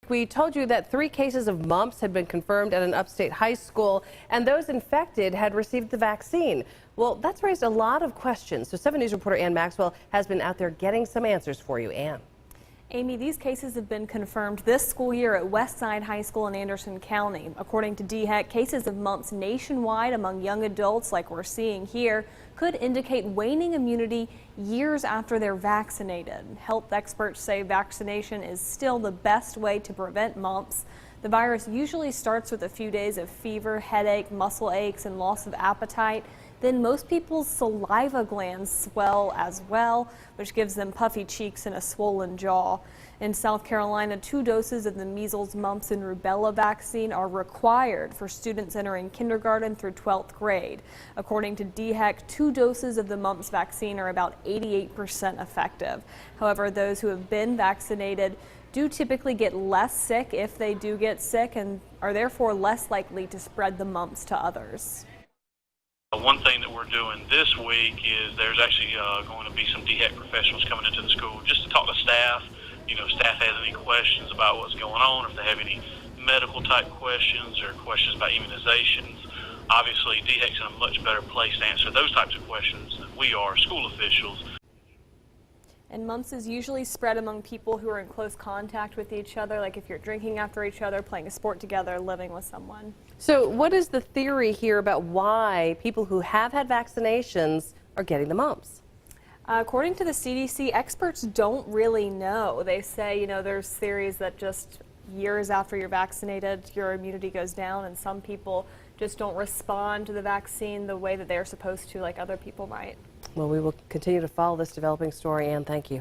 We told you that 3 cases of mumps had been confirmed at an upstate high school, and those infected had received the vaccine. Well, that's raised a lot of questions. So 7 News reporter Ann Maxwell has been out there getting some answers for you. Ann. Amy, these cases have been confirmed this school year at Westside High School in Anderson County. According to DHEC, cases of mumps nationwide among young adults, like we're seeing here, could indicate waning immunity years after they're vaccinated. Health experts say vaccination is still the best way to prevent mumps. The virus usually starts with a few days of fever, headache, muscle aches, and loss of appetite. Then most people's saliva glands swell as well, which gives them puffy cheeks and a swollen jaw. In South Carolina, 2 doses of the measles, mumps, and rubella vaccine are required for students entering kindergarten through 12th grade. According to DHEC, 2 doses of the mumps vaccine are about 88% effective. However, those who have been vaccinated do typically get less sick if they do get sick and are therefore less likely to spread the mumps to others. One thing that we're doing this week is there's actually going to be some DHEC professionals coming into the school just to talk to staff. You know, staff has any questions about what's going on, if they have any medical type questions or questions about immunizations. Obviously, DHEC's in a much better place to answer those types of questions than we are, school officials. And mumps is usually spread among people who are in close contact with each other, like if you're drinking after each other, playing a sport together, living with someone. So what is the theory here about why people who have had vaccinations are getting the mumps? According to the CDC, experts don't really know. They say, there's theories that just years after you're vaccinated, your immunity goes down, and some people just don't respond to the vaccine the way that they're supposed to, like other people might. Well, we will continue to follow this developing story, Ann. Thank you.